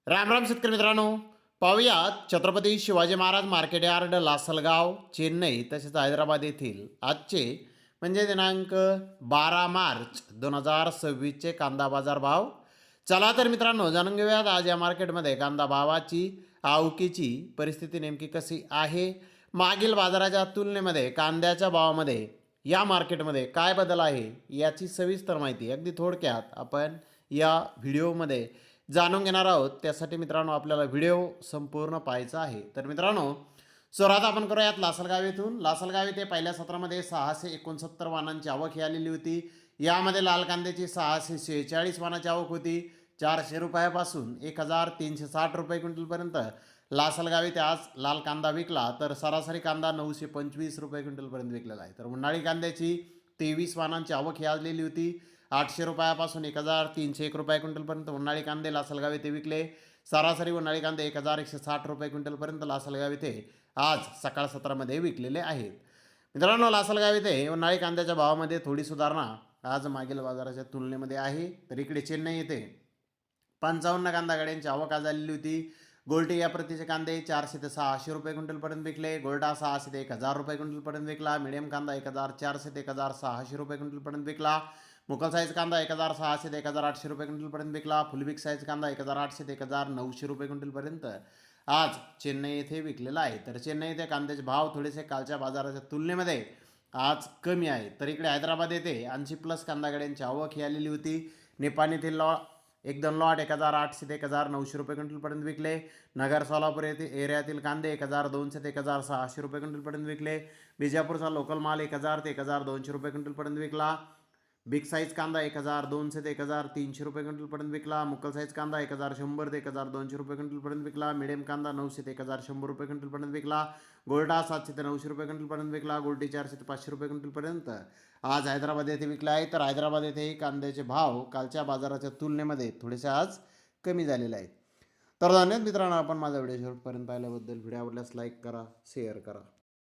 राम राम शेतकरी मित्रांनो, पाहूयात छत्रपती शिवाजी महाराज मार्केट यार्ड, लासलगाव, चेन्नई तसेच हैदराबाद येथील आजचे म्हणजे दिनांक 12 मार्च 2026चे कांदा बाजार भाव. चला तर मित्रांनो, जाणून घेऊयात आज या मार्केटमध्ये कांदा भावाची, आवकीची परिस्थिती नेमकी कशी आहे. मागील बाजाराच्या तुलनेमध्ये कांद्याच्या भावामध्ये या मार्केटमध्ये काय बदल आहे याची सविस्तर माहिती अगदी थोडक्यात आपण या व्हिडिओमध्ये जाणून घेणार आहोत. त्यासाठी मित्रांनो आपल्याला व्हिडिओ संपूर्ण पाहायचा आहे. तर मित्रांनो, सुरुवात आपण करूयात लासलगाव येथून. लासलगाव येथे पहिल्या सत्रामध्ये 669 वाहनांची आवक ही आलेली होती. यामध्ये लाल कांद्याची 646 वाहनाची आवक होती. 400 रुपयापासून 1360 रुपये क्विंटलपर्यंत लासलगाव येथे आज लाल कांदा विकला, तर सरासरी कांदा 925 रुपये क्विंटलपर्यंत विकलेला आहे. तर उन्हाळी कांद्याची 23 वाहनांची आवक ही आलेली होती. 800 रुपयापासून 1301 रुपये क्विंटलपर्यंत उन्हाळी कांदे लासलगाव येथे विकले. सरासरी उन्हाळी कांदे 1160 रुपये क्विंटलपर्यंत लासलगाव येथे आज सकाळ सत्रामध्ये विकलेले आहेत. मित्रांनो, लासलगाव येथे उन्हाळी कांद्याच्या भावामध्ये थोडी सुधारणा आज मागील बाजाराच्या तुलनेमध्ये आहे. तर इकडे चेन्नई येथे 55 कांदा गाड्यांची आवक आज झालेली होती. गोल्टी या प्रतीचे कांदे 400 ते 600 रुपये क्विंटलपर्यंत विकले. गोल्डा 600 ते 1000 रुपये क्विंटलपर्यंत विकला. मिडियम कांदा 1400 ते 1600 रुपये क्विंटलपर्यंत विकला. मुकल साईज कांदा 1600 ते 1800 रुपये क्विंटलपर्यंत विकला. फुलबिग साईज कांदा 1800 ते 1900 रुपये क्विंटलपर्यंत आज चेन्नई येथे विकलेला आहे. तर चेन्नई येथे कांद्याचे भाव थोडेसे कालच्या बाजाराच्या तुलनेमध्ये आज कमी आहे. तर इकडे हैदराबाद येथे 80+ कांदा गाड्यांची आवक ही आलेली होती. निपाणी येथील एक दोन लॉट 1800 ते 1900 रुपये क्विंटलपर्यंत विकले. नगर सोलापूर येथे एरियातील कांदे 1200 ते 1600 रुपये क्विंटलपर्यंत विकले. बिजापूरचा लोकल माल 1000 ते 1200 रुपये क्विंटलपर्यंत विकला. बिग साईज कांदा 1200 ते 1300 रुपये क्विंटलपर्यंत विकला. मुकल साईज कांदा 1100 ते 1200 रुपये क्विंटलपर्यंत विकला. मिडियम कांदा 900 ते 1100 रुपये क्विंटलपर्यंत विकला. गोल्डा 700 ते 900 रुपये क्विंटलपर्यंत विकला. गोल्डी 400 ते 500 रुपये क्विंटलपर्यंत आज हैदराबाद येथे विकला आहे. तर हैदराबाद येथेही कांद्याचे भाव कालच्या बाजाराच्या तुलनेमध्ये थोडेसे आज कमी झालेले आहेत. तर धन्यवाद मित्रांनो, आपण माझा व्हिडिओ शेवटपर्यंत पाहिल्याबद्दल. व्हिडिओ आवडल्यास लाईक करा, शेअर करा.